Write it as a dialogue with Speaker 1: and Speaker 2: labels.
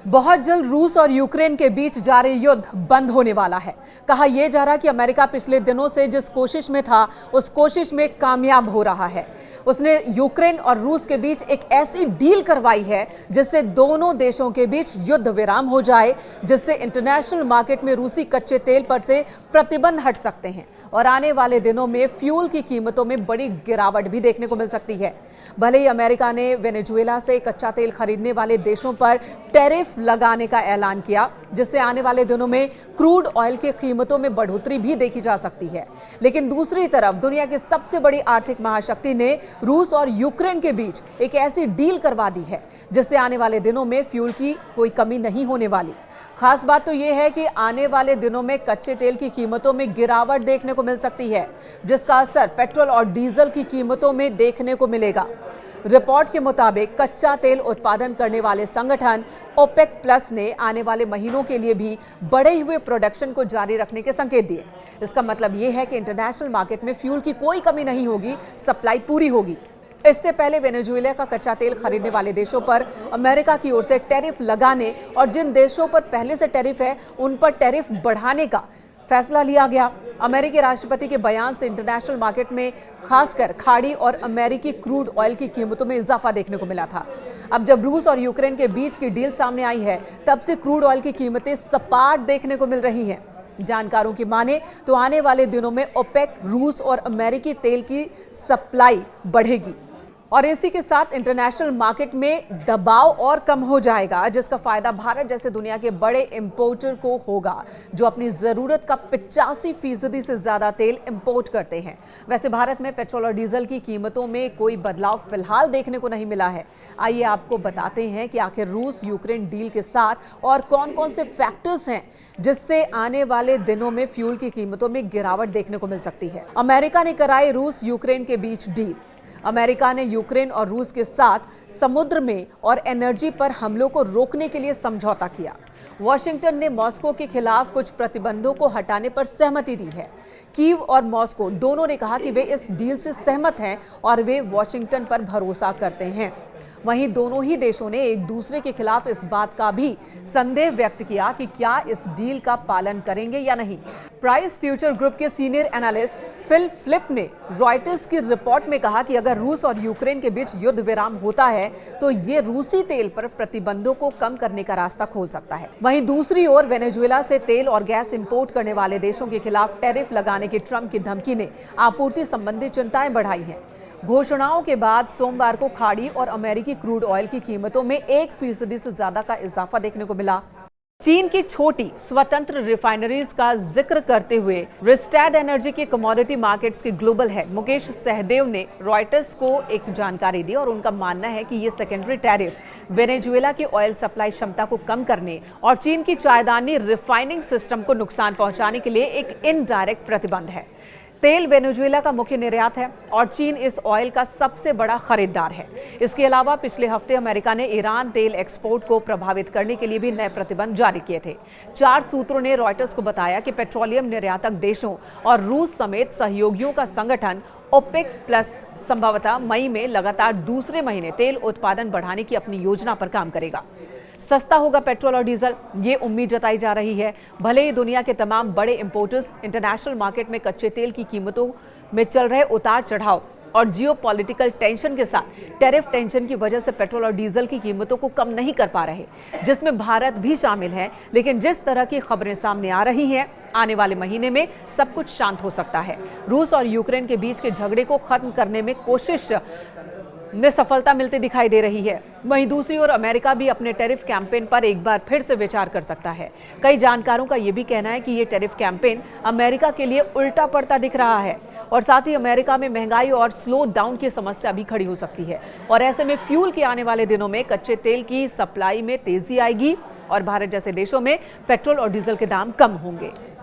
Speaker 1: बहुत जल्द रूस और यूक्रेन के बीच जारी युद्ध बंद होने वाला है। कहा यह जा रहा कि अमेरिका पिछले दिनों से जिस कोशिश में था उस कोशिश में कामयाब हो रहा है। उसने यूक्रेन और रूस के बीच एक ऐसी डील करवाई है जिससे दोनों देशों के बीच युद्ध विराम हो जाए, जिससे इंटरनेशनल मार्केट में रूसी कच्चे तेल पर से प्रतिबंध हट सकते हैं और आने वाले दिनों में फ्यूल की कीमतों में बड़ी गिरावट भी देखने को मिल सकती है। भले ही अमेरिका ने वेनेजुएला से कच्चा तेल खरीदने वाले देशों पर टैरिफ लगाने का ऐलान किया, जिससे आने वाले दिनों में क्रूड ऑयल की कीमतों में बढ़ोतरी भी देखी जा सकती है। लेकिन दूसरी तरफ दुनिया की सबसे बड़ी आर्थिक महाशक्ति ने रूस और यूक्रेन के बीच एक ऐसी डील करवा दी है जिससे आने वाले दिनों में फ्यूल की कोई कमी नहीं होने वाली। खास बात तो यह है कि आने वाले दिनों में कच्चे तेल की कीमतों में गिरावट देखने को मिल सकती है, जिसका असर पेट्रोल और डीजल की कीमतों में देखने को मिलेगा। रिपोर्ट के मुताबिक कच्चा तेल उत्पादन करने वाले संगठन ओपेक प्लस ने आने वाले महीनों के लिए भी बढ़े हुए प्रोडक्शन को जारी रखने के संकेत दिए। इसका मतलब यह है कि इंटरनेशनल मार्केट में फ्यूल की कोई कमी नहीं होगी, सप्लाई पूरी होगी। इससे पहले वेनेजुएला का कच्चा तेल खरीदने वाले देशों पर अमेरिका की ओर से टैरिफ लगाने और जिन देशों पर पहले से टैरिफ है उन पर टैरिफ बढ़ाने का फैसला लिया गया। अमेरिकी राष्ट्रपति के बयान से इंटरनेशनल मार्केट में खासकर खाड़ी और अमेरिकी क्रूड ऑयल की कीमतों में इजाफा देखने को मिला था। अब जब रूस और यूक्रेन के बीच की डील सामने आई है, तब से क्रूड ऑयल की कीमतें सपाट देखने को मिल रही हैं। जानकारों की माने तो आने वाले दिनों में ओपेक, रूस और अमेरिकी तेल की सप्लाई बढ़ेगी और इसी के साथ इंटरनेशनल मार्केट में दबाव और कम हो जाएगा, जिसका फायदा भारत जैसे दुनिया के बड़े इंपोर्टर को होगा, जो अपनी जरूरत का 85% से ज्यादा तेल इंपोर्ट करते हैं। वैसे भारत में पेट्रोल और डीजल की कीमतों में कोई बदलाव फिलहाल देखने को नहीं मिला है। आइए आपको बताते हैं कि आखिर रूस यूक्रेन डील के साथ और कौन कौन से फैक्टर्स हैं जिससे आने वाले दिनों में फ्यूल की कीमतों में गिरावट देखने को मिल सकती है। अमेरिका ने कराई रूस यूक्रेन के बीच डील। अमेरिका ने यूक्रेन और रूस के साथ समुद्र में और एनर्जी पर हमलों को रोकने के लिए समझौता किया। वॉशिंगटन ने मॉस्को के खिलाफ कुछ प्रतिबंधों को हटाने पर सहमति दी है। कीव और मॉस्को दोनों ने कहा कि वे इस डील से सहमत हैं और वे वॉशिंगटन पर भरोसा करते हैं। वहीं दोनों ही देशों ने एक दूसरे के खिलाफ इस बात का भी संदेह व्यक्त किया कि क्या इस डील का पालन करेंगे या नहीं। प्राइस फ्यूचर ग्रुप के सीनियर एनालिस्ट फिल फ्लिप ने रॉयटर्स की रिपोर्ट में कहा कि अगर रूस और यूक्रेन के बीच युद्ध विराम होता है तो ये रूसी तेल पर प्रतिबंधों को कम करने का रास्ता खोल सकता है। वहीं दूसरी ओर वेनेजुएला से तेल और गैस इंपोर्ट करने वाले देशों के खिलाफ टैरिफ लगाने की ट्रंप की धमकी ने आपूर्ति संबंधी चिंताएं बढ़ाई हैं। घोषणाओं के बाद सोमवार को खाड़ी और अमेरिकी क्रूड ऑयल की कीमतों में 1% से ज्यादा का इजाफा देखने को मिला। चीन की छोटी स्वतंत्र रिफाइनरीज का जिक्र करते हुए रिस्टैड एनर्जी के कमोडिटी मार्केट्स के ग्लोबल हेड मुकेश सहदेव ने रॉयटर्स को एक जानकारी दी और उनका मानना है कि ये सेकेंडरी टैरिफ वेनेजुएला की ऑयल सप्लाई क्षमता को कम करने और चीन की चायदानी रिफाइनिंग सिस्टम को नुकसान पहुंचाने के लिए एक इनडायरेक्ट प्रतिबंध है। तेल वेनेजुएला का मुख्य निर्यात है और चीन इस ऑयल का सबसे बड़ा खरीदार है। इसके अलावा पिछले हफ्ते अमेरिका ने ईरान तेल एक्सपोर्ट को प्रभावित करने के लिए भी नए प्रतिबंध जारी किए थे। 4 सूत्रों ने रॉयटर्स को बताया कि पेट्रोलियम निर्यातक देशों और रूस समेत सहयोगियों का संगठन ओपेक प्लस संभवतः मई में लगातार दूसरे महीने तेल उत्पादन बढ़ाने की अपनी योजना पर काम करेगा। सस्ता होगा पेट्रोल और डीजल, ये उम्मीद जताई जा रही है। भले ही दुनिया के तमाम बड़े इंपोर्टर्स इंटरनेशनल मार्केट में कच्चे तेल की कीमतों में चल रहे उतार चढ़ाव और जियोपॉलिटिकल टेंशन के साथ टैरिफ टेंशन की वजह से पेट्रोल और डीजल की कीमतों को कम नहीं कर पा रहे, जिसमें भारत भी शामिल है। लेकिन जिस तरह की खबरें सामने आ रही हैं, आने वाले महीने में सब कुछ शांत हो सकता है। रूस और यूक्रेन के बीच के झगड़े को खत्म करने में कोशिश में सफलता मिलती दिखाई दे रही है। वहीं दूसरी ओर अमेरिका भी अपने टैरिफ कैंपेन पर एक बार फिर से विचार कर सकता है। कई जानकारों का यह भी कहना है कि ये टैरिफ कैंपेन अमेरिका के लिए उल्टा पड़ता दिख रहा है और साथ ही अमेरिका में महंगाई और स्लो डाउन की समस्या भी खड़ी हो सकती है और ऐसे में फ्यूल के आने वाले दिनों में कच्चे तेल की सप्लाई में तेजी आएगी और भारत जैसे देशों में पेट्रोल और डीजल के दाम कम होंगे।